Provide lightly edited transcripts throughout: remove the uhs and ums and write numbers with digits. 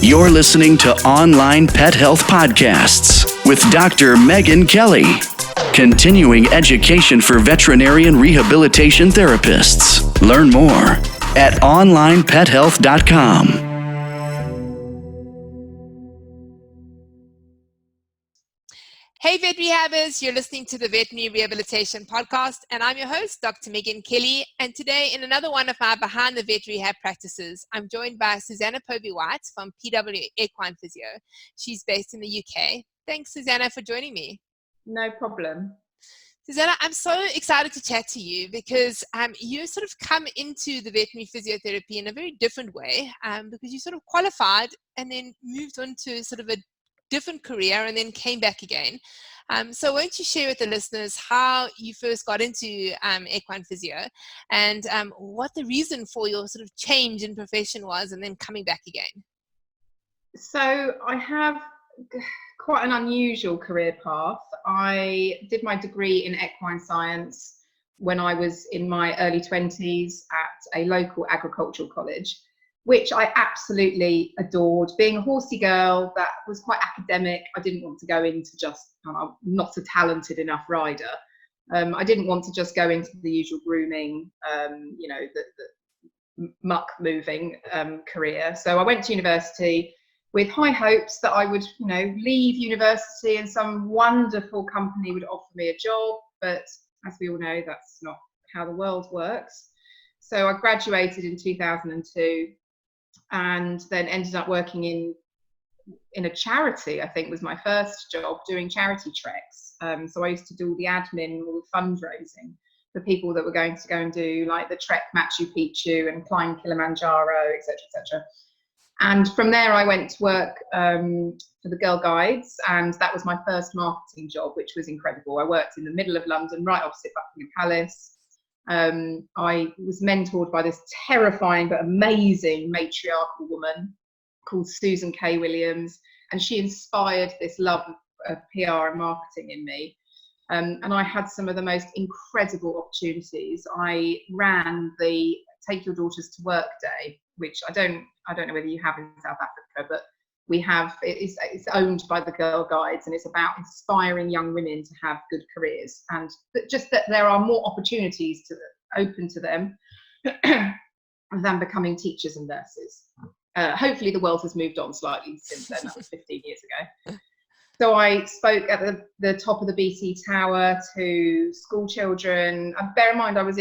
You're listening to Online Pet Health Podcasts with Dr. Megan Kelly. Continuing education for veterinarian rehabilitation therapists. Learn more at onlinepethealth.com. Hey Vet Rehabbers, you're listening to the Veterinary Rehabilitation Podcast, and I'm your host, Dr. Megan Kelly. And today, in another one of my Behind the Vet Rehab practices, I'm joined by Suzannah Povey-White from PW Equine Physio. She's based in the UK. Thanks, Suzannah, for joining me. No problem. Suzannah, I'm so excited to chat to you because you sort of come into the veterinary physiotherapy in a very different way because you sort of qualified and then moved on to sort of a different career and then came back again. So won't you share with the listeners how you first got into equine physio and what the reason for your sort of change in profession was and then coming back again? So I have quite an unusual career path. I did my degree in equine science when I was in my early 20s at a local agricultural college, which I absolutely adored. Being a horsey girl, that was quite academic. I didn't want to go into just, I'm not a talented enough rider. I didn't want to just go into the usual grooming, the muck moving career. So I went to university with high hopes that I would, leave university and some wonderful company would offer me a job. But as we all know, that's not how the world works. So I graduated in 2002. And then ended up working in a charity. I think was my first job, doing charity treks. So I used to do all the admin, all the fundraising for people that were going to go and do like the trek Machu Picchu and climb Kilimanjaro, etc., etc. And from there, I went to work for the Girl Guides, and that was my first marketing job, which was incredible. I worked in the middle of London, right opposite Buckingham Palace. I was mentored by this terrifying but amazing matriarchal woman called Susan K. Williams, and she inspired this love of PR and marketing in me. And I had some of the most incredible opportunities. I ran the Take Your Daughters to Work Day, which I don't know whether you have in South Africa, but we have, it's owned by the Girl Guides, and it's about inspiring young women to have good careers, and just that there are more opportunities open to them than becoming teachers and nurses. Hopefully the world has moved on slightly since then. That was 15 years ago. So I spoke at the top of the BT Tower to school children. And bear in mind, I was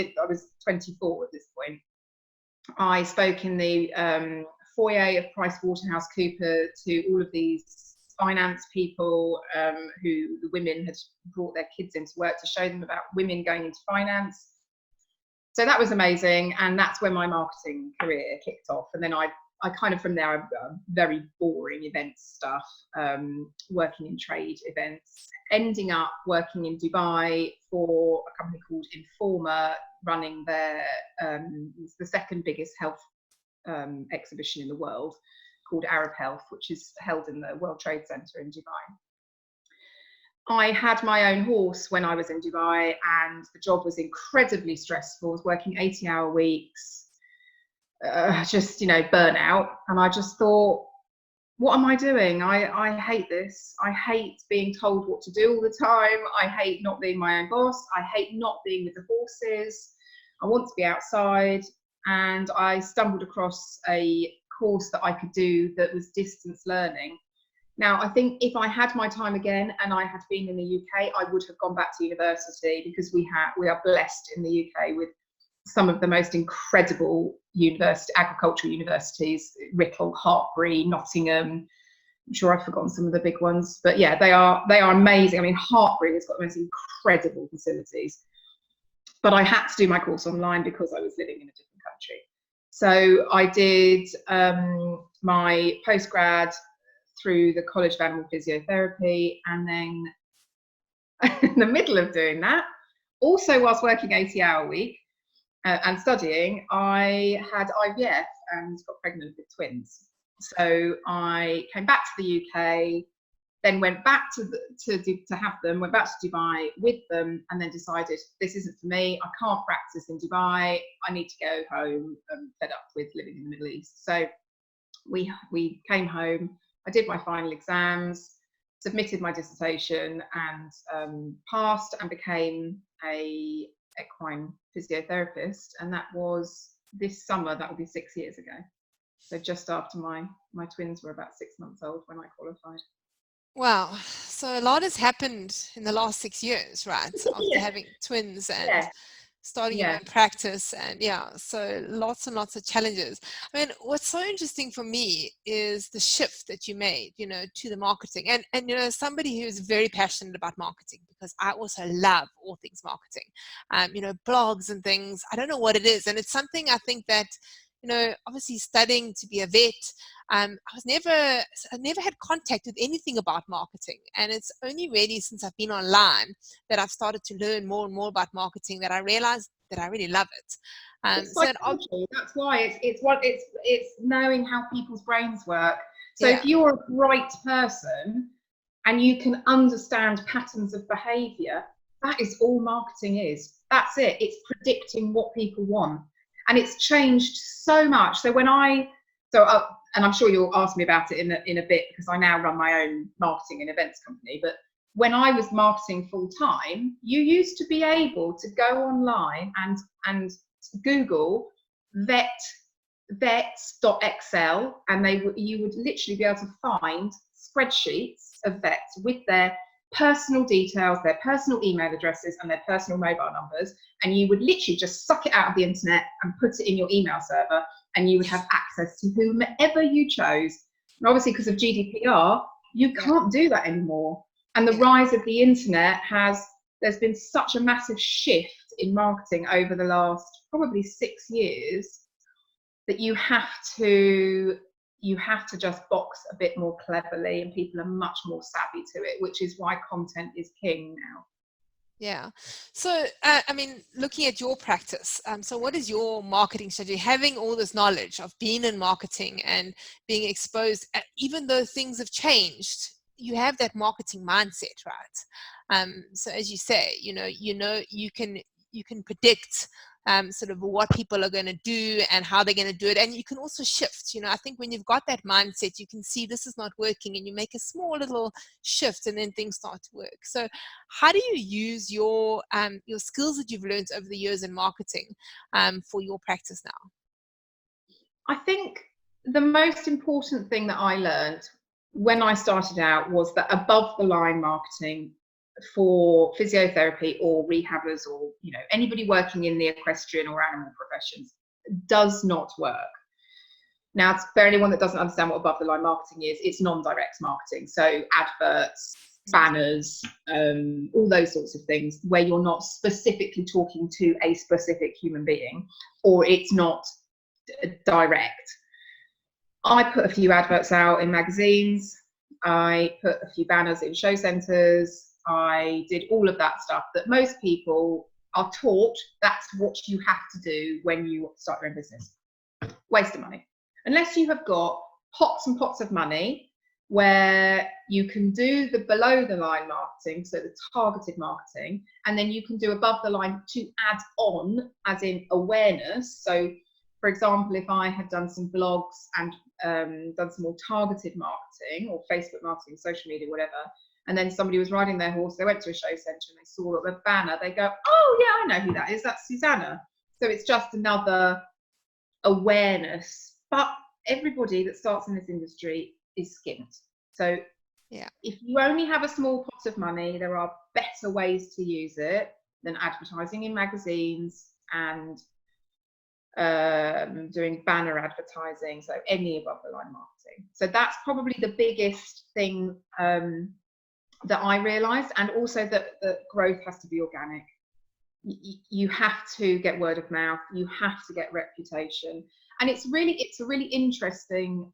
24 at this point. I spoke in the foyer of PricewaterhouseCoopers to all of these finance people who the women had brought their kids into work to show them about women going into finance. So that was amazing, and that's when my marketing career kicked off. And then I kind of from there, very boring events stuff, working in trade events, ending up working in Dubai for a company called Informa, running their it's the second biggest health exhibition in the world, called Arab Health, which is held in the World Trade Center in Dubai. I had my own horse when I was in Dubai, and the job was incredibly stressful. I was working 80-hour weeks, just burnout, and I just thought, what am I doing? I hate this. I hate being told what to do all the time. I hate not being my own boss. I hate not being with the horses. I want to be outside. And I stumbled across a course that I could do that was distance learning. Now, I think if I had my time again and I had been in the UK, I would have gone back to university, because we are blessed in the UK with some of the most incredible agricultural universities: Writtle, Hartbury, Nottingham. I'm sure I've forgotten some of the big ones, but yeah, they are amazing. I mean, Hartbury has got the most incredible facilities. But I had to do my course online because I was living in a different country. So I did my postgrad through the College of Animal Physiotherapy, and then in the middle of doing that, also whilst working 80-hour week and studying, I had IVF and got pregnant with twins. So I came back to the UK, then went back to have them, went back to Dubai with them, and then decided this isn't for me. I can't practice in Dubai. I need to go home. I'm fed up with living in the Middle East. So we came home. I did my final exams, submitted my dissertation, and passed and became a equine physiotherapist. And that was this summer. That would be 6 years ago. So just after my twins were about 6 months old when I qualified. Wow. So a lot has happened in the last 6 years, right? After having twins and starting your own practice, and so lots and lots of challenges. I mean, what's so interesting for me is the shift that you made, to the marketing. And somebody who's very passionate about marketing, because I also love all things marketing, blogs and things. I don't know what it is. And it's something I think that, obviously studying to be a vet, I never had contact with anything about marketing. And it's only really since I've been online that I've started to learn more and more about marketing that I realized that I really love it. It's psychology. That's why it's knowing how people's brains work. So if you're a bright person and you can understand patterns of behavior, that is all marketing is. That's it. It's predicting what people want. And it's changed so much. So and I'm sure you'll ask me about it in a bit, because I now run my own marketing and events company. But when I was marketing full time, you used to be able to go online and Google vets.excel, and you would literally be able to find spreadsheets of vets with their personal details, their personal email addresses, and their personal mobile numbers, and you would literally just suck it out of the internet and put it in your email server, and you would have access to whomever you chose. And obviously, because of GDPR, you can't do that anymore. And the rise of the internet there's been such a massive shift in marketing over the last probably 6 years that you have to just box a bit more cleverly, and people are much more savvy to it, which is why content is king now. Yeah. So, I mean, looking at your practice, so what is your marketing strategy? Having all this knowledge of being in marketing and being exposed, even though things have changed, you have that marketing mindset, right? So as you say, you can predict sort of what people are going to do and how they're going to do it. And you can also shift. I think when you've got that mindset, you can see this is not working, and you make a small little shift, and then things start to work. So how do you use your skills that you've learned over the years in marketing for your practice now? I think the most important thing that I learned when I started out was that above the line marketing for physiotherapy or rehabbers or anybody working in the equestrian or animal professions does not work. Now, for anyone that doesn't understand what above the line marketing is, it's non-direct marketing. So adverts, banners, all those sorts of things where you're not specifically talking to a specific human being, or it's not direct. I put a few adverts out in magazines. I put a few banners in show centres. I did all of that stuff that most people are taught that's what you have to do when you start your own business. Waste of money. Unless you have got pots and pots of money where you can do the below the line marketing, so the targeted marketing, and then you can do above the line to add on, as in awareness. So for example, if I had done some blogs and done some more targeted marketing or Facebook marketing, social media, whatever, and then somebody was riding their horse, they went to a show centre and they saw a banner, they go, oh yeah, I know who that is, that's Suzannah. So it's just another awareness. But everybody that starts in this industry is skint. So if you only have a small pot of money, there are better ways to use it than advertising in magazines and doing banner advertising, so any above the line marketing. So that's probably the biggest thing that I realized, and also that growth has to be organic. You have to get word of mouth, you have to get reputation, and it's a really interesting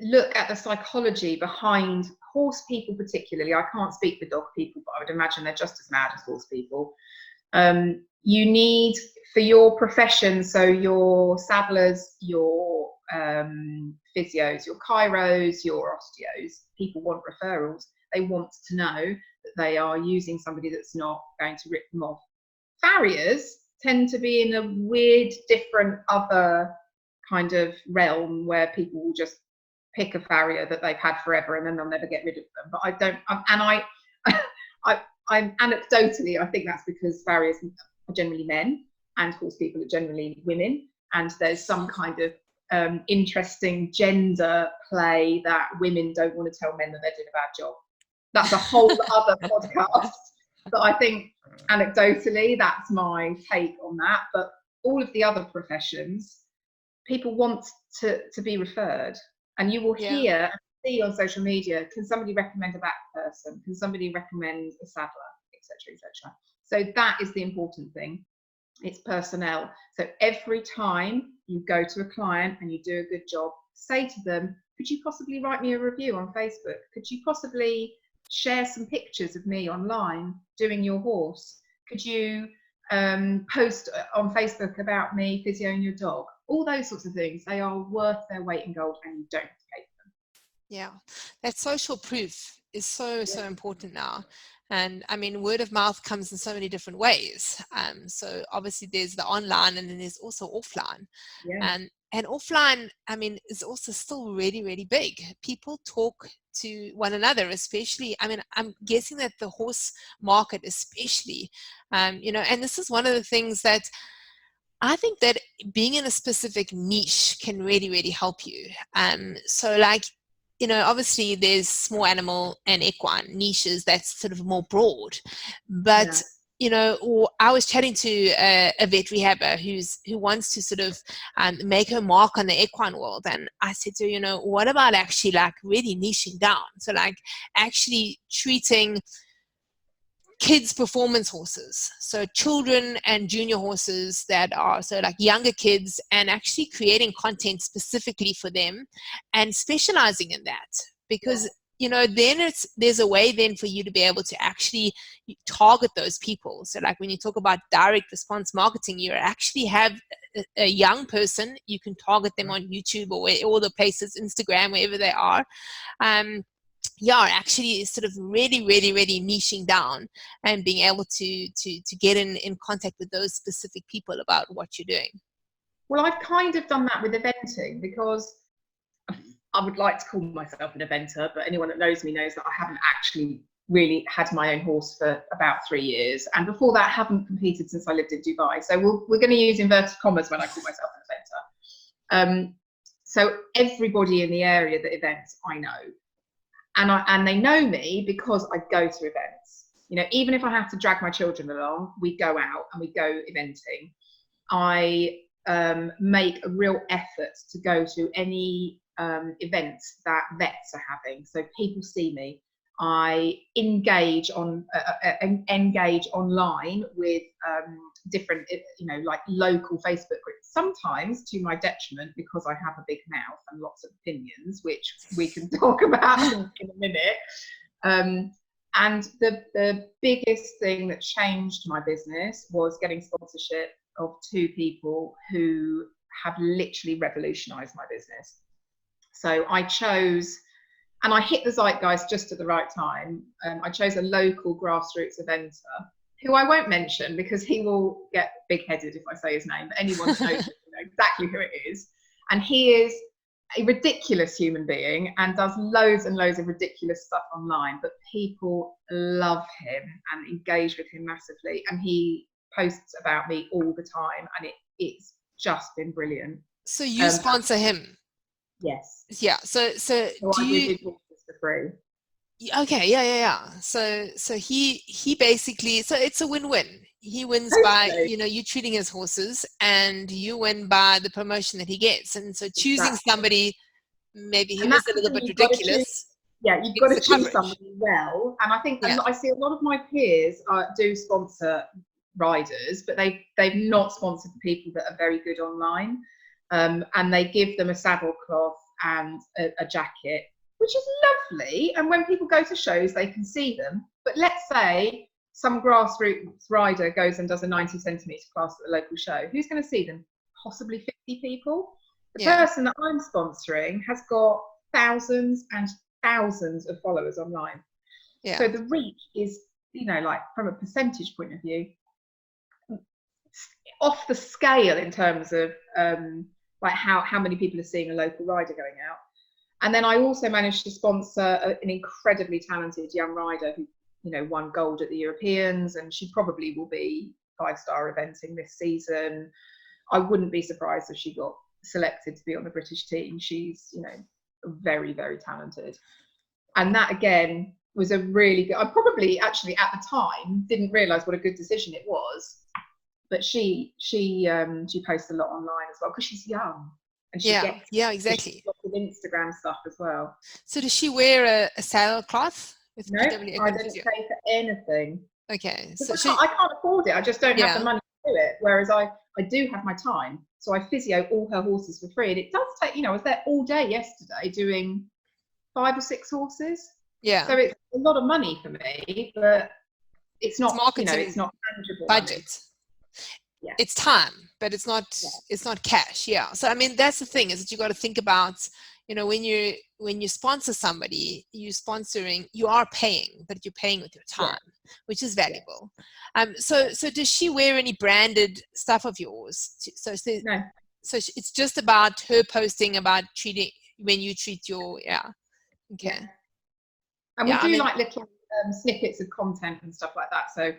look at the psychology behind horse people particularly. I can't speak for dog people, but I would imagine they're just as mad as horse people. You need, for your profession, so your saddlers, your physios, your chiros, your osteos, people want referrals. They want to know that they are using somebody that's not going to rip them off. Farriers tend to be in a weird, different other kind of realm where people will just pick a farrier that they've had forever and then they'll never get rid of them. But I don't, I'm anecdotally, I think that's because farriers are generally men and horse people are generally women, and there's some kind of interesting gender play that women don't want to tell men that they're doing a bad job. That's a whole other podcast. But I think anecdotally, that's my take on that. But all of the other professions, people want to be referred, and you will hear and see on social media, can somebody recommend a back person? Can somebody recommend a saddler, etc., etc. So that is the important thing. It's personnel. So every time you go to a client and you do a good job, say to them, could you possibly write me a review on Facebook? Could you possibly share some pictures of me online doing your horse? Could you post on Facebook about me physioing your dog? All those sorts of things, they are worth their weight in gold, and you don't have to pay for them. Yeah, that social proof is so important now. And I mean, word of mouth comes in so many different ways. So obviously there's the online, and then there's also offline. And offline, I mean, is also still really, really big. People talk to one another, especially, I mean, I'm guessing that the horse market especially, you know, and this is one of the things that I think that being in a specific niche can really, really help you. So like, you know, obviously there's small animal and equine niches that's sort of more broad, but you know, or I was chatting to a vet rehabber who wants to sort of make her mark on the equine world, and I said to her, you know, what about actually like really niching down? So like actually treating kids performance horses, so children and junior horses that are so like younger kids, and actually creating content specifically for them and specializing in that, because you know, then there's a way then for you to be able to actually target those people. So like when you talk about direct response marketing, you actually have a young person, you can target them on YouTube or all the places, Instagram, wherever they are. Actually sort of really, really, really niching down and being able to get in contact with those specific people about what you're doing. Well, I've kind of done that with eventing, because I would like to call myself an eventer, but anyone that knows me knows that I haven't actually really had my own horse for about 3 years, and before that haven't competed since I lived in Dubai. So we're going to use inverted commas when I call myself an eventer. So everybody in the area that events, I know. And they know me because I go to events. You know, even if I have to drag my children along, we go out and we go eventing. I make a real effort to go to any events that vets are having, so people see me. I engage online with different, you know, like local Facebook groups, sometimes to my detriment because I have a big mouth and lots of opinions, which we can talk about in a minute. And the biggest thing that changed my business was getting sponsorship of 2 people who have literally revolutionized my business. So I chose, and I hit the zeitgeist just at the right time. I chose a local grassroots eventer who I won't mention because he will get big-headed if I say his name, but anyone knows exactly who it is. And he is a ridiculous human being and does loads and loads of ridiculous stuff online, but people love him and engage with him massively. And he posts about me all the time, and it's just been brilliant. So you sponsor him? Yes. Yeah. So do you? For free. Okay. Yeah. So he basically, so it's a win-win. He wins by, you know, you treating his horses, and you win by the promotion that he gets. And so choosing somebody, maybe he was a little bit ridiculous. You've got to choose somebody well. And I think I see a lot of my peers do sponsor riders, but they've not sponsored the people that are very good online. And they give them a saddle cloth and a jacket, which is lovely. And when people go to shows, they can see them. But let's say some grassroots rider goes and does a 90 centimetre class at the local show. Who's going to see them? Possibly 50 people. The person that I'm sponsoring has got thousands and thousands of followers online. Yeah. So the reach is, you know, like from a percentage point of view, off the scale in terms of like how many people are seeing a local rider going out. And then I also managed to sponsor an incredibly talented young rider who, you know, won gold at the Europeans, and she probably will be 5-star eventing this season. I wouldn't be surprised if she got selected to be on the British team. She's, you know, very, very talented. And that again was a really good, I probably actually at the time didn't realise what a good decision it was. But she posts a lot online as well because she's young. And she gets exactly. lots of Instagram stuff as well. So does she wear a sailcloth? No, I didn't pay for anything. Okay. So I can't afford it. I just don't have the money to do it. Whereas I do have my time. So I physio all her horses for free. And it does take, you know, I was there all day yesterday doing 5 or 6 horses. Yeah. So it's a lot of money for me, but it's not, you know, it's not tangible budget. Money. Yeah. It's time, but it's not cash. Yeah. So I mean, that's the thing, is that you got to think about, you know, when you sponsor somebody, you are paying, but you're paying with your time, which is valuable. So does she wear any branded stuff of yours? No. So it's just about her posting about when you treat your okay. Yeah. And we do like little snippets of content and stuff like that. So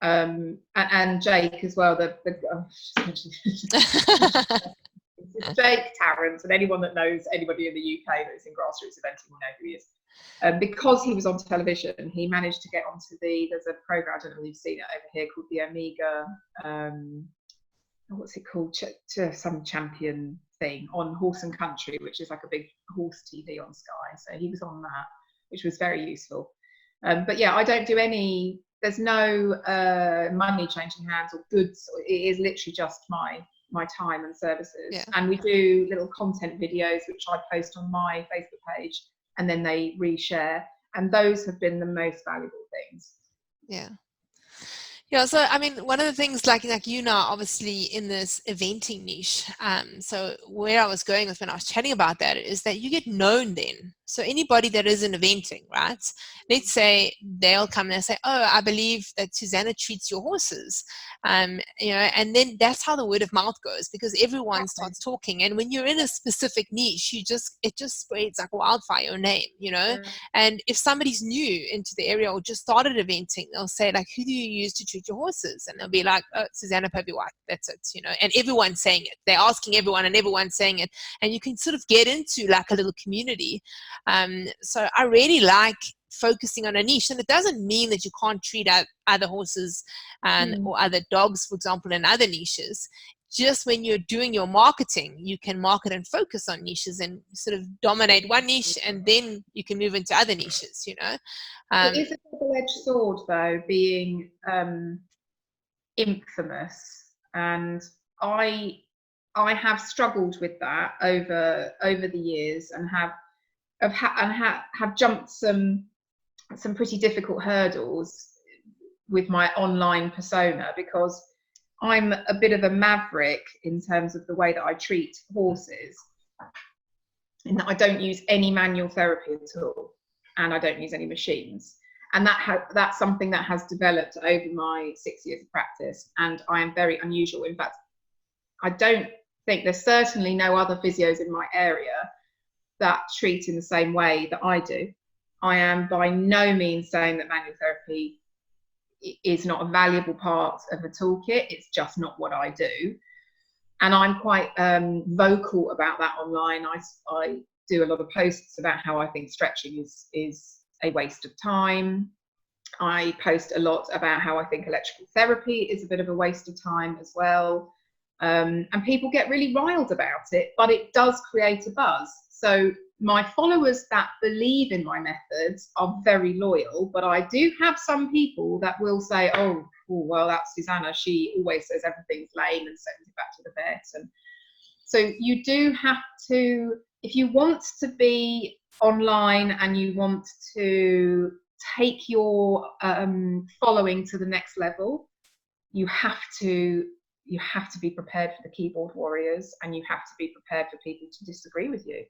and Jake as well, Jake Tarrant, and anyone that knows anybody in the UK that's in grassroots eventing will know who he is. Because he was on television, he managed to get onto there's a programme, I don't know if you've seen it over here, called the Omega, what's it called, some champion thing on Horse and Country, which is like a big horse TV on Sky. So he was on that, which was very useful. But yeah, I don't do any, there's no money changing hands or goods. It is literally just my time and services. Yeah. And we do little content videos, which I post on my Facebook page, and then they reshare. And those have been the most valuable things. Yeah. Yeah, so I mean, one of the things, like you now, obviously in this eventing niche. So where I was going with when I was chatting about that is that you get known then. So anybody that is in eventing, right? Let's say they'll come and say, "Oh, I believe that Suzannah treats your horses," you know, and then that's how the word of mouth goes, because everyone starts talking. And when you're in a specific niche, it just spreads like wildfire, your name, you know. And if somebody's new into the area or just started eventing, they'll say like, "Who do you use to treat your horses?" And they'll be like, "Oh, Suzannah Povey-White, that's it," you know. And everyone's saying it. They're asking everyone, and everyone's saying it. And you can sort of get into like a little community. So I really like focusing on a niche, and it doesn't mean that you can't treat other horses or other dogs, for example, in other niches. Just when you're doing your marketing, you can market and focus on niches and sort of dominate one niche, and then you can move into other niches, you know. It is a double-edged sword, though, being infamous, and I have struggled with that over the years, and have jumped some pretty difficult hurdles with my online persona, because I'm a bit of a maverick in terms of the way that I treat horses, in that I don't use any manual therapy at all, and I don't use any machines. And that's something that has developed over my 6 years of practice, and I am very unusual. In fact, I don't think there's certainly no other physios in my area that treat in the same way that I do. I am by no means saying that manual therapy is not a valuable part of the toolkit. It's just not what I do. And I'm quite vocal about that online. I do a lot of posts about how I think stretching is a waste of time. I post a lot about how I think electrical therapy is a bit of a waste of time as well. And people get really riled about it, but it does create a buzz. So my followers that believe in my methods are very loyal, but I do have some people that will say, oh well, that's Suzannah, she always says everything's lame, and sends it back to the vet. And so you do have to, if you want to be online and you want to take your following to the next level, you have to be prepared for the keyboard warriors, and you have to be prepared for people to disagree with you.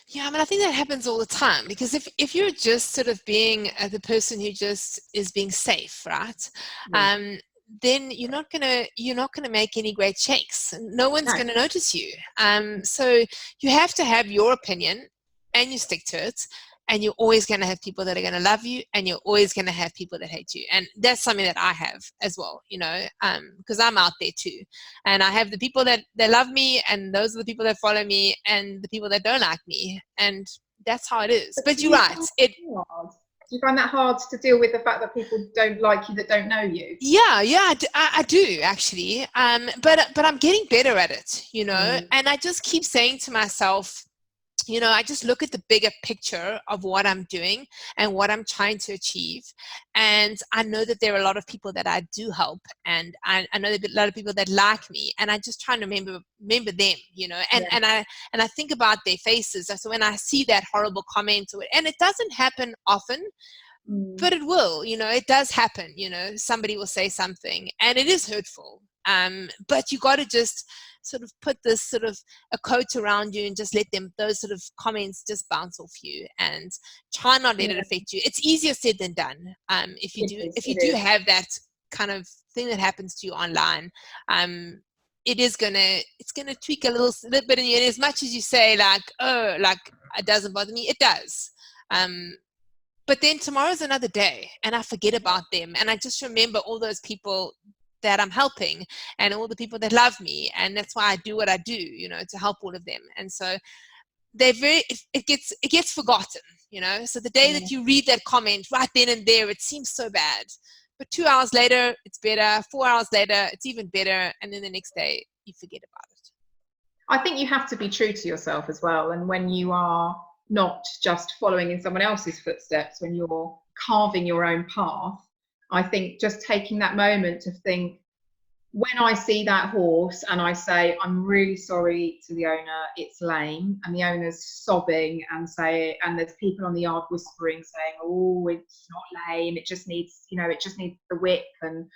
Yeah, I mean, I think that happens all the time, because if you're just sort of being the person who just is being safe, right? then you're not gonna make any great shakes. No one's No. gonna notice you. So you have to have your opinion, and you stick to it. And you're always going to have people that are going to love you, and you're always going to have people that hate you. And that's something that I have as well, because I'm out there too. And I have the people that love me, and those are the people that follow me, and the people that don't like me. And that's how it is. But you're right. Do you find that hard to deal with, the fact that people don't like you that don't know you? Yeah, I do actually. But I'm getting better at it, and I just keep saying to myself, I just look at the bigger picture of what I'm doing and what I'm trying to achieve. And I know that there are a lot of people that I do help, and I know there are a lot of people that like me, and I just try to remember them, and I think about their faces. So when I see that horrible comment, and it doesn't happen often, but it will, it does happen, somebody will say something and it is hurtful. But you got to just sort of put this sort of a coat around you and just let those sort of comments just bounce off you, and try not let it affect you. It's easier said than done. If you do have that kind of thing that happens to you online, it's gonna tweak a little bit in you. And as much as you say like it doesn't bother me, it does. But then tomorrow's another day, and I forget about them, and I just remember all those people that I'm helping, and all the people that love me, and that's why I do what I do, to help all of them. And so it gets forgotten, So the day that you read that comment, right then and there, it seems so bad, but 2 hours later, it's better. 4 hours later, it's even better, and then the next day, you forget about it. I think you have to be true to yourself as well, and when you are not just following in someone else's footsteps, when you're carving your own path, I think just taking that moment to think, when I see that horse and I say, I'm really sorry to the owner, it's lame, and the owner's sobbing and there's people on the yard whispering saying, oh, it's not lame, it just needs the whip, and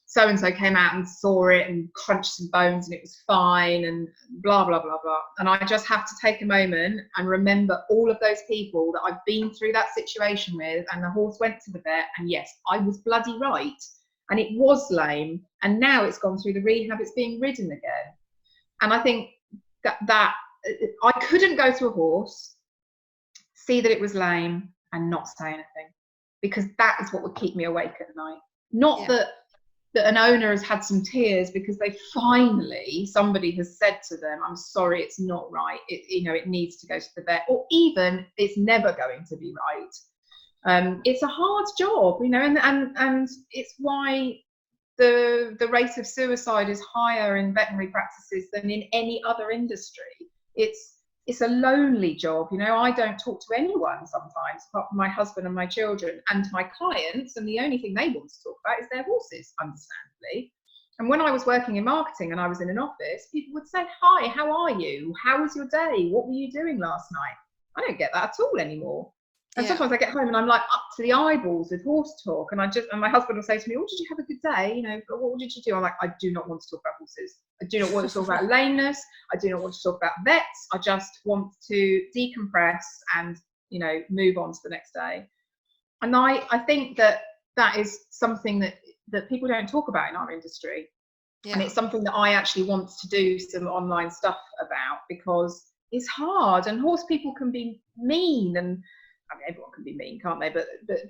so-and-so came out and saw it and crunched some bones and it was fine, and blah, blah, blah, blah. And I just have to take a moment and remember all of those people that I've been through that situation with, and the horse went to the vet, and yes, I was bloody right. And it was lame, and now it's gone through the rehab, it's being ridden again. And I think that I couldn't go to a horse, see that it was lame, and not say anything, because that is what would keep me awake at night. Not that an owner has had some tears because somebody has said to them, I'm sorry, it's not right, it needs to go to the vet, or even it's never going to be right. It's a hard job, and it's why the rate of suicide is higher in veterinary practices than in any other industry. It's a lonely job. I don't talk to anyone sometimes apart from my husband and my children and my clients, and the only thing they want to talk about is their horses, understandably. And when I was working in marketing and I was in an office, people would say, hi, how are you? How was your day? What were you doing last night? I don't get that at all anymore. And sometimes I get home and I'm like up to the eyeballs with horse talk, and my husband will say to me, oh, did you have a good day? What did you do? I'm like, I do not want to talk about horses. I do not want to talk about lameness. I do not want to talk about vets. I just want to decompress and, move on to the next day. And I think that is something that people don't talk about in our industry. Yeah. And it's something that I actually want to do some online stuff about, because it's hard, and horse people can be mean, and everyone can be mean, can't they?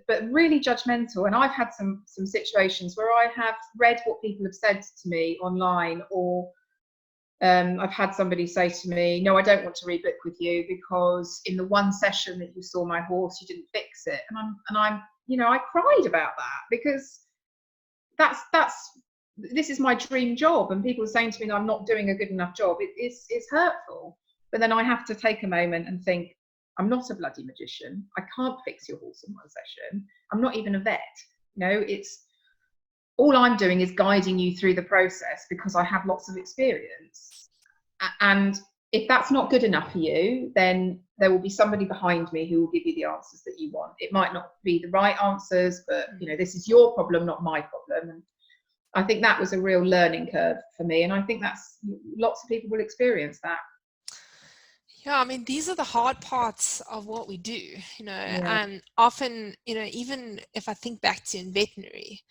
But really judgmental. And I've had some situations where I have read what people have said to me online, or I've had somebody say to me, no, I don't want to rebook with you because in the one session that you saw my horse, you didn't fix it. And I'm I cried about that, because this is my dream job, and people are saying to me that I'm not doing a good enough job. It's hurtful. But then I have to take a moment and think, I'm not a bloody magician. I can't fix your horse in one session. I'm not even a vet. It's all I'm doing is guiding you through the process because I have lots of experience. And if that's not good enough for you, then there will be somebody behind me who will give you the answers that you want. It might not be the right answers, but this is your problem, not my problem. And I think that was a real learning curve for me. And I think lots of people will experience that. Yeah, I mean, these are the hard parts of what we do, and often, even if I think back to in veterinary,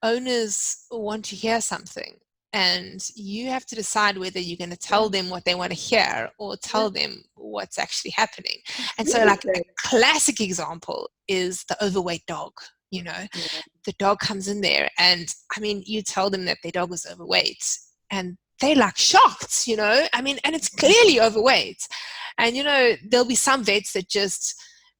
owners want to hear something, and you have to decide whether you're going to tell them what they want to hear or tell them what's actually happening. And so, like, a classic example is the overweight dog. The dog comes in there, and I mean, you tell them that their dog is overweight, and they're like shocked, and it's clearly overweight. And there'll be some vets that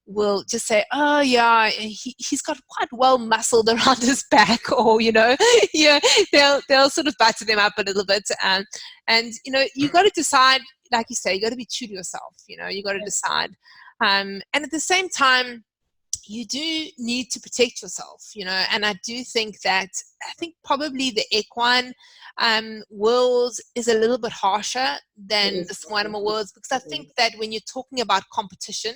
will just say, oh yeah, he's got quite well muscled around his back, or they'll sort of butter them up a little bit, and you got to decide, like you say, you got to be true to yourself. You got to decide, and at the same time, you do need to protect yourself, and I think probably the equine world is a little bit harsher than the small animal worlds, because I think that when you're talking about competition,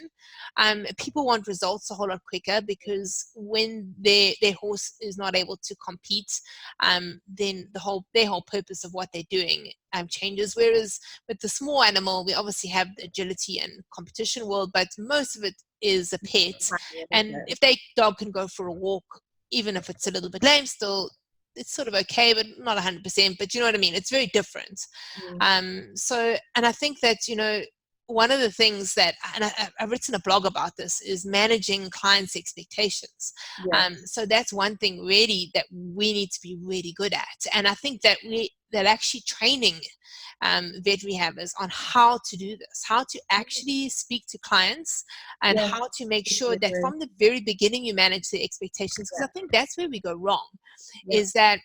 people want results a whole lot quicker, because when their horse is not able to compete, then their whole purpose of what they're doing changes. Whereas with the small animal, we obviously have the agility and competition world, but most of it is a pet, and if their dog can go for a walk, even if it's a little bit lame, still it's sort of okay, but not 100%, but you know what I mean, it's very different. So, and I think that one of the things that, and I've written a blog about this, is managing clients' expectations. So that's one thing really that we need to be really good at, and I think that actually training vet rehabbers on how to do this, how to actually speak to clients, and how to make sure that from the very beginning you manage the expectations, because I think that's where we go wrong, is that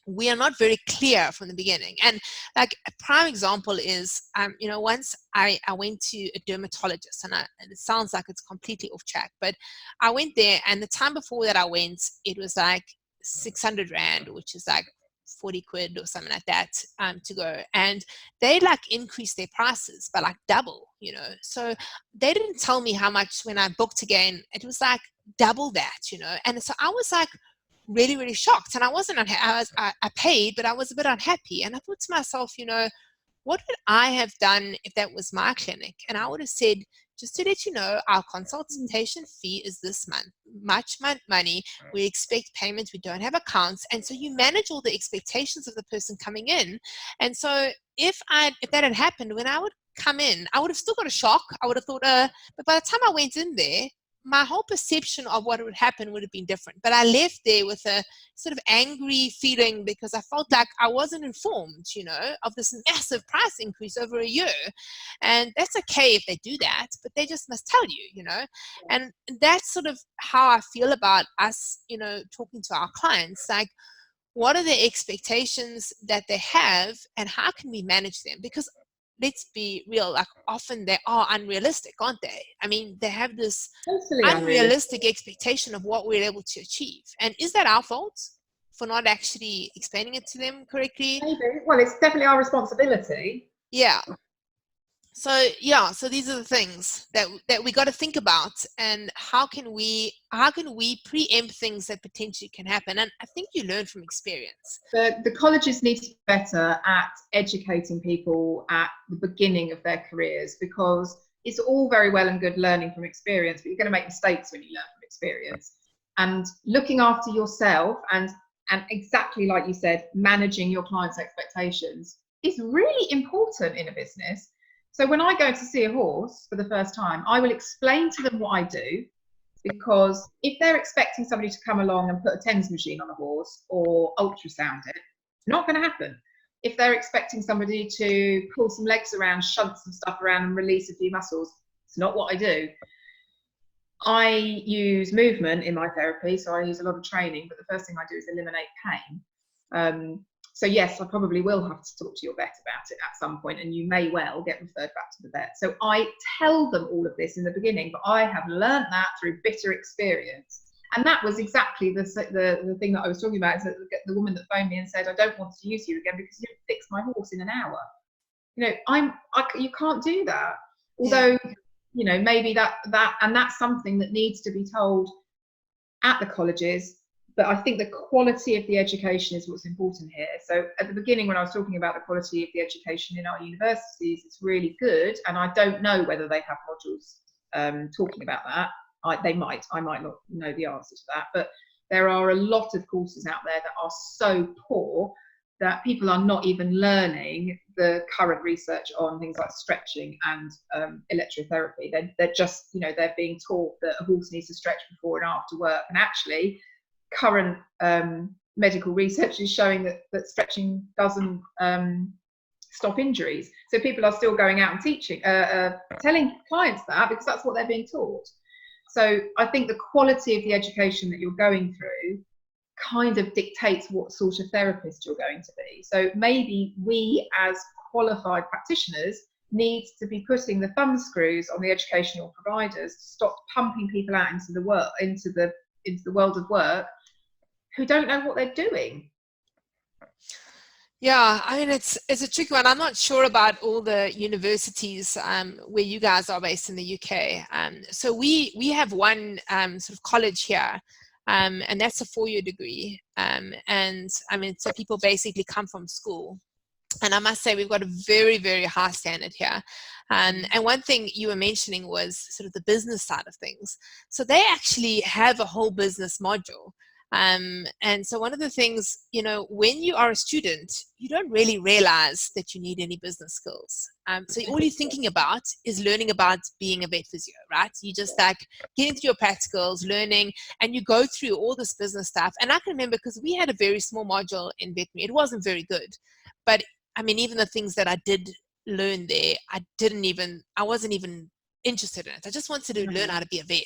we are not very clear from the beginning. And like a prime example is, once I went to a dermatologist, and it sounds like it's completely off track, but I went there, and the time before that I went, it was like 600 Rand, which is like 40 quid or something like that, to go. And they like increased their prices by like double, so they didn't tell me how much when I booked again. It was like double that, and so I was like really, really shocked, and I wasn't unhappy. I paid, but I was a bit unhappy, and I thought to myself, what would I have done if that was my clinic? And I would have said, just to let you know, our consultation fee is this much money. We expect payment. We don't have accounts. And so you manage all the expectations of the person coming in. And so if that had happened, when I would come in, I would have still got a shock. I would have thought, but by the time I went in there, my whole perception of what would happen would have been different. But I left there with a sort of angry feeling, because I felt like I wasn't informed, of this massive price increase over a year. And that's okay if they do that, but they just must tell you, And that's sort of how I feel about us, talking to our clients. Like, what are the expectations that they have, and how can we manage them? Because let's be real, like often they are unrealistic, aren't they? I mean, they have this unrealistic expectation of what we're able to achieve. And is that our fault for not actually explaining it to them correctly? Maybe. Well, it's definitely our responsibility. Yeah. So these are the things that we got to think about, and how can we preempt things that potentially can happen. And I think you learn from experience. The colleges need to be better at educating people at the beginning of their careers, because it's all very well and good learning from experience, but you're going to make mistakes when you learn from experience. And looking after yourself and exactly like you said, managing your clients' expectations is really important in a business. So when I go to see a horse for the first time, I will explain to them what I do, because if they're expecting somebody to come along and put a TENS machine on a horse or ultrasound it, it's not going to happen. If they're expecting somebody to pull some legs around, shunt some stuff around and release a few muscles, it's not what I do. I use movement in my therapy, so I use a lot of training, but the first thing I do is eliminate pain. So yes, I probably will have to talk to your vet about it at some point, and you may well get referred back to the vet. So I tell them all of this in the beginning, but I have learned that through bitter experience. And that was exactly the thing that I was talking about, is that the woman that phoned me and said, I don't want to use you again because you fix my horse in an hour. You can't do that. Although, maybe that's something that needs to be told at the colleges. But I think the quality of the education is what's important here. So at the beginning, when I was talking about the quality of the education in our universities, it's really good. And I don't know whether they have modules talking about that. I might not know the answer to that. But there are a lot of courses out there that are so poor that people are not even learning the current research on things like stretching and electrotherapy. They're just, they're being taught that a horse needs to stretch before and after work. And actually, current medical research is showing that stretching doesn't stop injuries. So people are still going out and teaching, telling clients that, because that's what they're being taught. So I think the quality of the education that you're going through kind of dictates what sort of therapist you're going to be. So maybe we as qualified practitioners need to be putting the thumb screws on the educational providers to stop pumping people out into the world, into the world of work, who don't know what they're doing. Yeah, I mean, it's a tricky one. I'm not sure about all the universities where you guys are based in the UK. So we have one sort of college here, and that's a 4-year degree. And I mean, so people basically come from school. And I must say, we've got a very, very high standard here. And one thing you were mentioning was sort of the business side of things. So they actually have a whole business module. And so one of the things, when you are a student, you don't really realize that you need any business skills. So all you're thinking about is learning about being a vet physio, right? You just like getting through your practicals, learning, and you go through all this business stuff. And I can remember, because we had a very small module in veterinary, it wasn't very good, but I mean, even the things that I did learn there, I wasn't even interested in it. I just wanted to learn how to be a vet,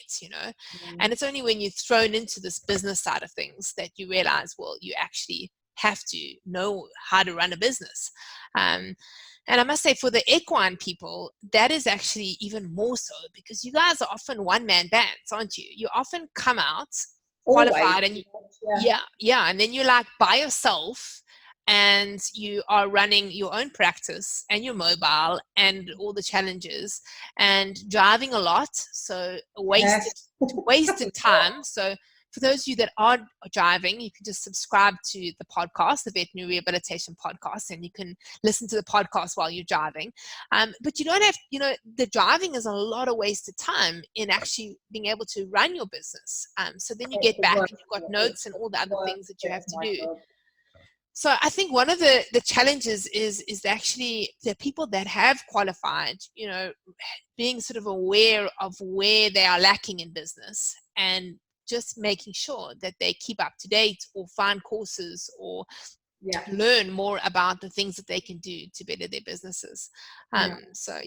and it's only when you're thrown into this business side of things that you realize, well, you actually have to know how to run a business. And I must say, for the equine people, that is actually even more so, because you guys are often one-man bands, aren't you? You often come out qualified. Always. And yeah, and then you're like by yourself, and you are running your own practice, and you're mobile, and all the challenges, and driving a lot, so wasted time. So for those of you that are driving, you can just subscribe to the podcast, the Veterinary Rehabilitation Podcast, and you can listen to the podcast while you're driving. But you don't have, the driving is a lot of wasted time in actually being able to run your business. So then you get back and you've got notes and all the other things that you have to do. So I think one of the challenges is actually the people that have qualified, being sort of aware of where they are lacking in business, and just making sure that they keep up to date, or find courses, or learn more about the things that they can do to better their businesses. So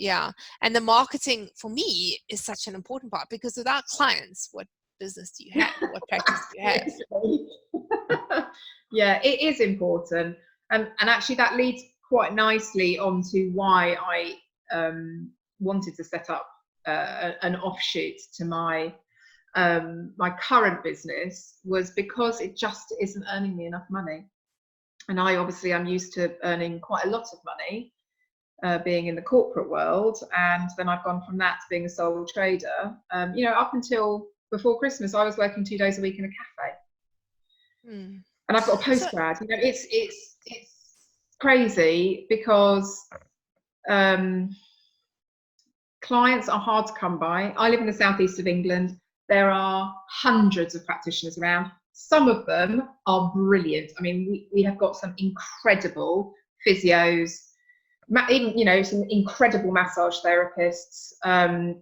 and the marketing for me is such an important part, because without clients, what business do you have? What practice do you have? Yeah, it is important, and actually that leads quite nicely onto why I wanted to set up an offshoot to my my current business, was because it just isn't earning me enough money. And I'm used to earning quite a lot of money, being in the corporate world, and then I've gone from that to being a sole trader. Up until before Christmas, I was working 2 days a week in a cafe. And I've got a postgrad. It's crazy, because clients are hard to come by. I live in the southeast of England. There are hundreds of practitioners around. Some of them are brilliant. I mean, we have got some incredible physios, even, some incredible massage therapists,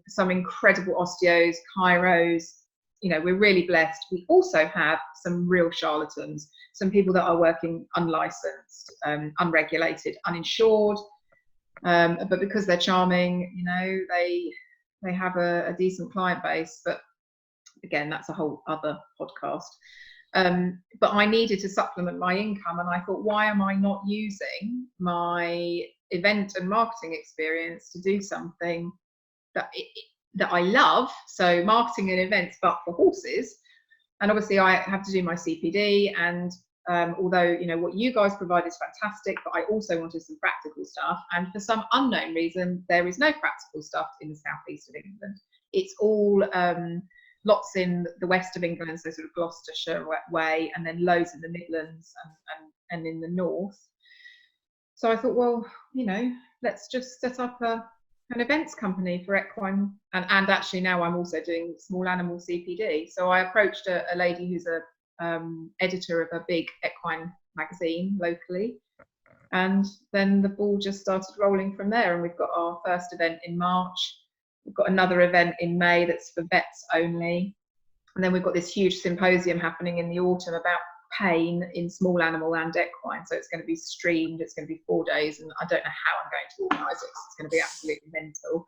some incredible osteos, chiros. We're really blessed. We also have some real charlatans, some people that are working unlicensed, unregulated, uninsured, but because they're charming, they have a decent client base. But again, that's a whole other podcast. But I needed to supplement my income, and I thought, why am I not using my event and marketing experience to do something that I love? So marketing and events, but for horses. And obviously I have to do my CPD, and although what you guys provide is fantastic, but I also wanted some practical stuff, and for some unknown reason there is no practical stuff in the southeast of England. It's all lots in the west of England, so sort of Gloucestershire way, and then loads in the Midlands and in the north. So I thought, well, let's just set up an events company for equine, and actually now I'm also doing small animal CPD. So I approached a lady who's a editor of a big equine magazine locally. And then the ball just started rolling from there. And we've got our first event in March. We've got another event in May that's for vets only. And then we've got this huge symposium happening in the autumn about pain in small animal and equine. So it's going to be streamed. It's going to be 4 days. And I don't know how I'm going to organise it, 'cause it's going to be absolutely mental.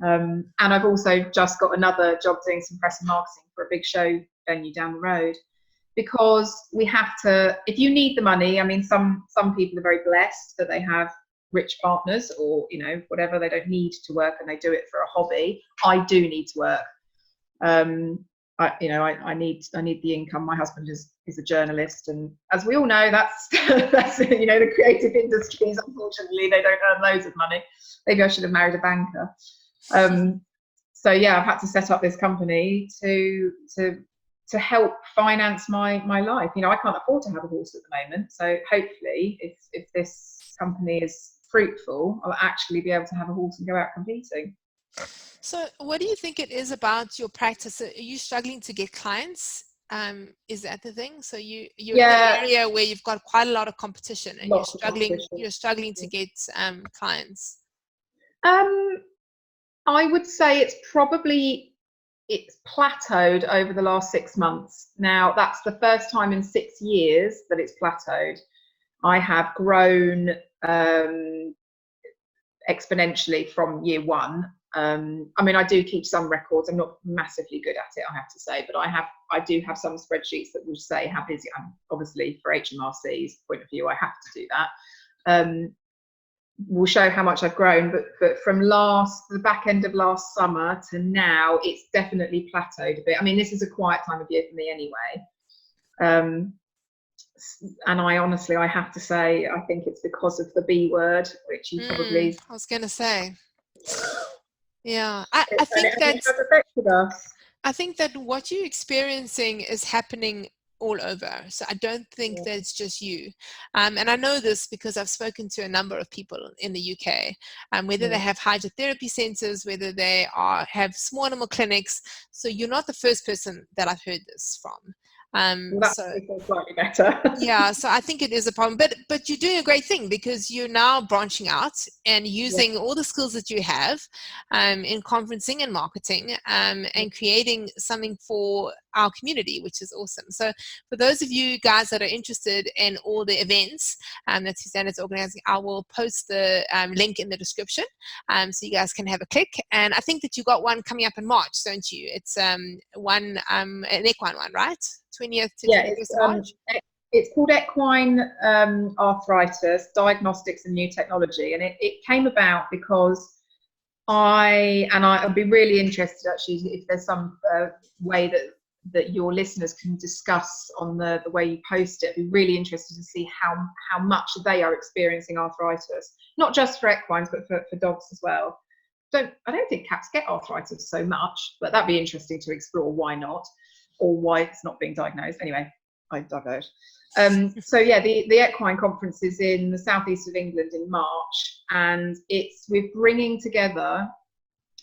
And I've also just got another job doing some press and marketing for a big show venue down the road. Because we have to, if you need the money, I mean, some people are very blessed that they have rich partners, or, you know, whatever, they don't need to work and they do it for a hobby. I do need to work. I need the income. My husband is a journalist, and as we all know, that's you know, the creative industries, unfortunately, they don't earn loads of money. Maybe I should have married a banker. So yeah, I've had to set up this company to help finance my life. You know, I can't afford to have a horse at the moment. So hopefully, if this company is fruitful, I'll actually be able to have a horse and go out competing. So what do you think it is about your practice? Are you struggling to get clients? Is that the thing? So you're in an area where you've got quite a lot of competition, and you're struggling to get clients. I would say it's plateaued over the last 6 months. Now, that's the first time in 6 years that it's plateaued. I have grown exponentially from year one. I mean, I do keep some records. I'm not massively good at it, I have to say, but I do have some spreadsheets that will say how busy I'm. Obviously, for HMRC's point of view, I have to do that. Will show how much I've grown, but from the back end of last summer to now, it's definitely plateaued a bit. I mean, this is a quiet time of year for me anyway. And I have to say, I think it's because of the B word, which you probably... I was going to say. Yeah, I think that has affected us. I think that what you're experiencing is happening all over. So I don't think that it's just you. And I know this because I've spoken to a number of people in the UK, whether they have hydrotherapy centers, whether they have small animal clinics. So you're not the first person that I've heard this from. That's slightly better. Yeah, so I think it is a problem, but you're doing a great thing, because you're now branching out and using all the skills that you have in conferencing and marketing, and creating something for our community, which is awesome. So for those of you guys that are interested in all the events that Suzannah's organizing, I will post the link in the description, so you guys can have a click. And I think that you got one coming up in March, don't you? It's an equine one, right? 20th to 21st March. It's called Equine Arthritis, Diagnostics and New Technology, and it came about because I'd be really interested, actually, if there's some way that your listeners can discuss on the way you post it. I'd be really interested to see how much they are experiencing arthritis, not just for equines, but for dogs as well. I don't think cats get arthritis so much, but that'd be interesting to explore why not, or why it's not being diagnosed. Anyway, I diverge. So yeah, the equine conference is in the southeast of England in March, and we're bringing together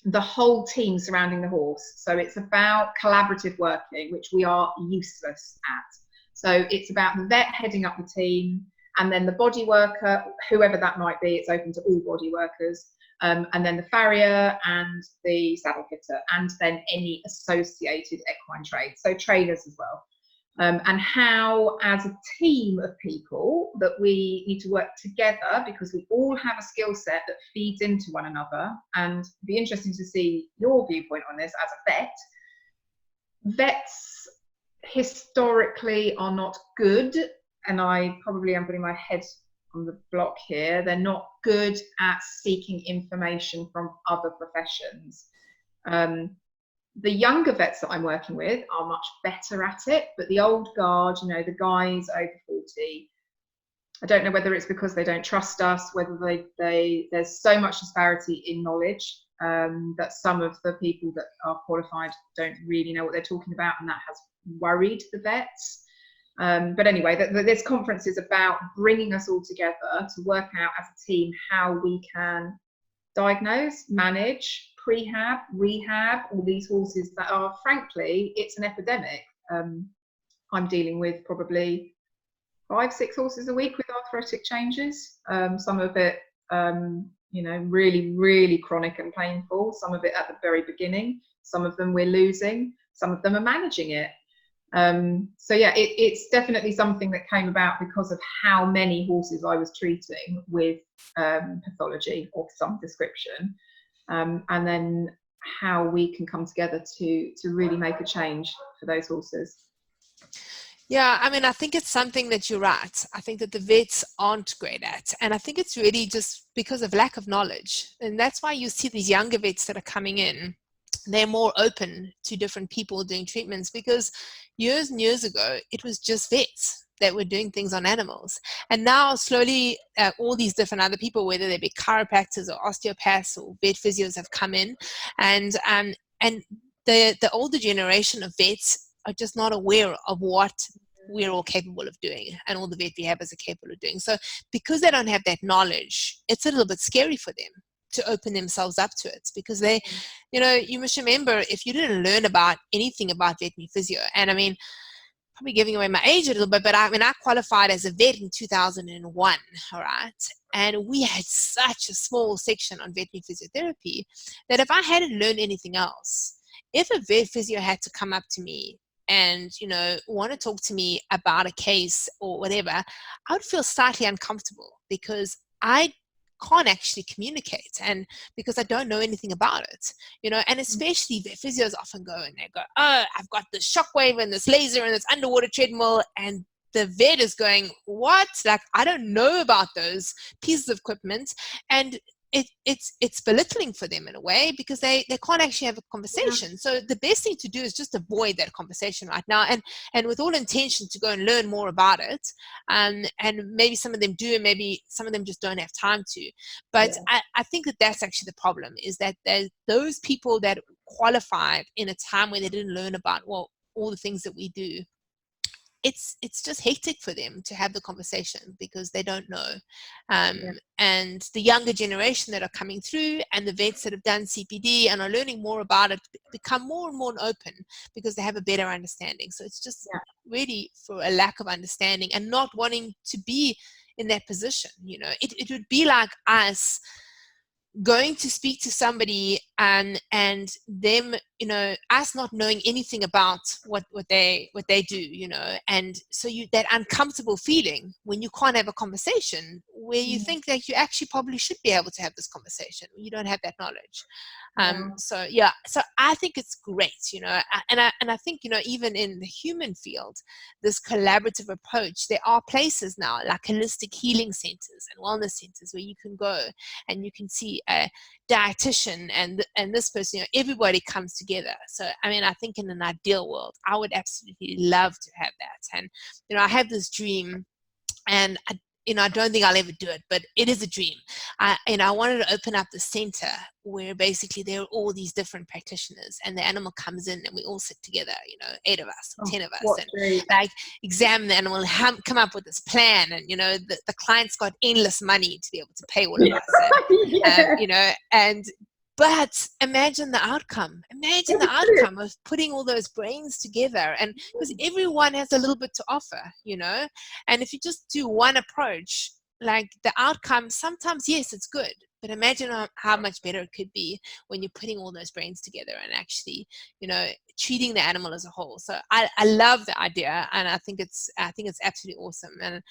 the whole team surrounding the horse. So it's about collaborative working, which we are useless at. So it's about the vet heading up the team, and then the body worker, whoever that might be. It's open to all body workers. And then the farrier and the saddle fitter, and then any associated equine trades, so trainers as well. And how, as a team of people, that we need to work together, because we all have a skill set that feeds into one another. And it'd be interesting to see your viewpoint on this as a vet. Vets historically are not good, and I probably am putting my head on the block here. They're not good at seeking information from other professions. The younger vets that I'm working with are much better at it, but the old guard, you know, the guys over 40, I don't know whether it's because they don't trust us, whether there's so much disparity in knowledge that some of the people that are qualified don't really know what they're talking about, and that has worried the vets. But anyway, this conference is about bringing us all together to work out as a team how we can diagnose, manage, prehab, rehab all these horses that are, frankly, it's an epidemic. I'm dealing with probably 5-6 horses a week with arthritic changes. Some of it, really, really chronic and painful. Some of it at the very beginning. Some of them we're losing. Some of them are managing it. So yeah, it's definitely something that came about because of how many horses I was treating with pathology of some description, and then how we can come together to really make a change for those horses. Yeah, I mean, I think it's something that you're right. I think that the vets aren't great at. And I think it's really just because of lack of knowledge. And that's why you see these younger vets that are coming in. They're more open to different people doing treatments, because years and years ago, it was just vets that were doing things on animals. And now slowly all these different other people, whether they be chiropractors or osteopaths or vet physios, have come in. And the older generation of vets are just not aware of what we're all capable of doing and all the vet rehabbers are capable of doing. So because they don't have that knowledge, it's a little bit scary for them to open themselves up to it, because they, you must remember, if you didn't learn about anything about veterinary physio, and I mean, probably giving away my age a little bit, but I qualified as a vet in 2001, all right? And we had such a small section on veterinary physiotherapy that if I hadn't learned anything else, if a vet physio had to come up to me and, want to talk to me about a case or whatever, I would feel slightly uncomfortable because I can't actually communicate, and because I don't know anything about it, and especially vet physios often go and they go, oh, I've got this shockwave and this laser and this underwater treadmill, and the vet is going, what? Like, I don't know about those pieces of equipment. And it's belittling for them in a way, because they can't actually have a conversation. So the best thing to do is just avoid that conversation right now, and with all intention to go and learn more about it. And maybe some of them do, and maybe some of them just don't have time to. But I think that's actually the problem, is that those people that qualified in a time where they didn't learn about, well, all the things that we do, it's just hectic for them to have the conversation because they don't know. And the younger generation that are coming through, and the vets that have done CPD and are learning more about it, become more and more open because they have a better understanding. So it's just really for a lack of understanding and not wanting to be in that position. It would be like us going to speak to somebody and them, us not knowing anything about what they do, and so that uncomfortable feeling when you can't have a conversation where you think that you actually probably should be able to have this conversation when you don't have that knowledge. So I think it's great, and I think, even in the human field, this collaborative approach, there are places now like holistic healing centers and wellness centers where you can go and you can see a dietitian and this person, everybody comes together. So I mean, I think in an ideal world, I would absolutely love to have that. And I have this dream, and I don't think I'll ever do it, but it is a dream. I wanted to open up the center where basically there are all these different practitioners, and the animal comes in and we all sit together, 8 of us, 10 of us, and like examine the animal, come up with this plan. And, the client's got endless money to be able to pay all of us. And but imagine the outcome. Imagine the outcome of putting all those brains together, and because everyone has a little bit to offer, and if you just do one approach, like the outcome, sometimes, yes, it's good, but imagine how much better it could be when you're putting all those brains together and actually, treating the animal as a whole. So I love the idea, and I think it's absolutely awesome. And,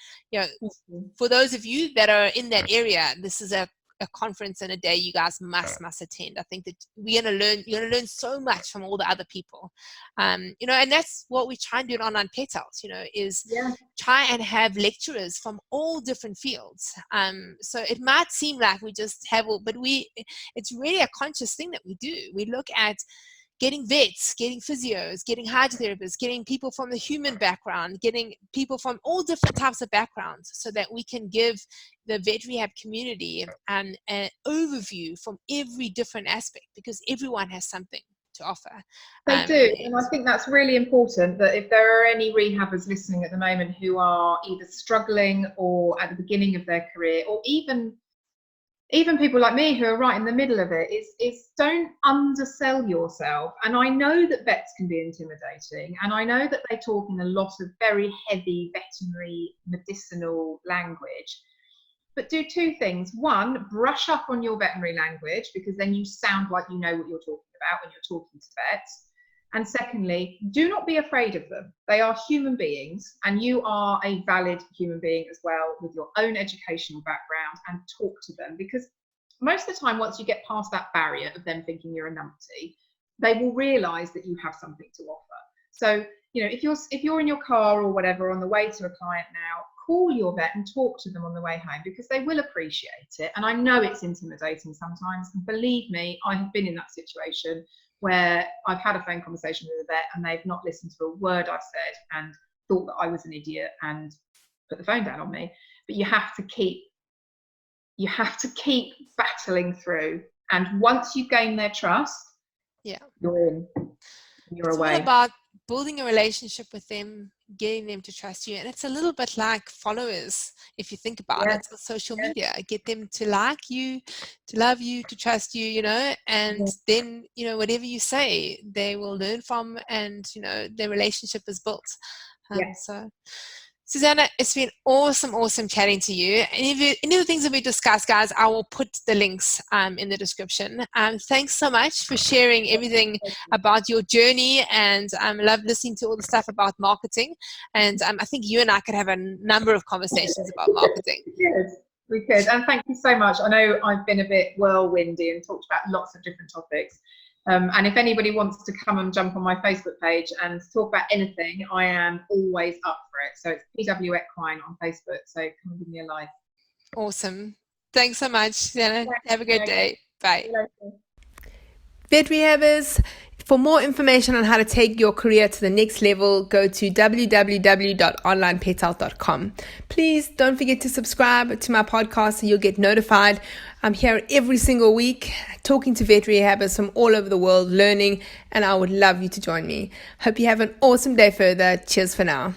for those of you that are in that area, this is a conference and a day you guys must attend. I think that you're going to learn so much from all the other people, and that's what we try and do on Pet Health, is try and have lecturers from all different fields. So it might seem like we just have all, but it's really a conscious thing that we do. We look at getting vets, getting physios, getting hydrotherapists, getting people from the human background, getting people from all different types of backgrounds, so that we can give the vet rehab community an overview from every different aspect, because everyone has something to offer. They do, and I think that's really important, that if there are any rehabbers listening at the moment who are either struggling or at the beginning of their career, or even even people like me who are right in the middle of it, is don't undersell yourself. And I know that vets can be intimidating, and I know that they talk in a lot of very heavy veterinary medicinal language. But do two things. One, brush up on your veterinary language, because then you sound like you know what you're talking about when you're talking to vets. And secondly, do not be afraid of them. They are human beings, and you are a valid human being as well, with your own educational background, and talk to them, because most of the time, once you get past that barrier of them thinking you're a numpty, they will realise that you have something to offer. So, you know, if you're in your car or whatever on the way to a client now, call your vet and talk to them on the way home, because they will appreciate it. And I know it's intimidating sometimes, and believe me, I have been in that situation where I've had a phone conversation with a vet and they've not listened to a word I've said and thought that I was an idiot and put the phone down on me. But you have to keep battling through. And once you gain their trust, you're in, you're away. It's all about building a relationship with them, getting them to trust you. And it's a little bit like followers, if you think about it, on social media. Get them to like you, to love you, to trust you, you know, and then, you know, whatever you say, they will learn from, and, you know, their relationship is built. So, Suzannah, it's been awesome chatting to you. Any of the things that we discussed, guys, I will put the links in the description. Thanks so much for sharing everything about your journey, and I love listening to all the stuff about marketing. And I think you and I could have a number of conversations about marketing. We could. And thank you so much. I know I've been a bit whirlwindy and talked about lots of different topics. And if anybody wants to come and jump on my Facebook page and talk about anything, I am always up for it. So it's PW Equine on Facebook. So come and give me a like. Awesome. Thanks so much, Suzannah. Have a good day. Bye. Vet Rehabbers, for more information on how to take your career to the next level, go to www.onlinepethealth.com. Please don't forget to subscribe to my podcast so you'll get notified. I'm here every single week talking to vet rehabbers from all over the world, learning, and I would love you to join me. Hope you have an awesome day further. Cheers for now.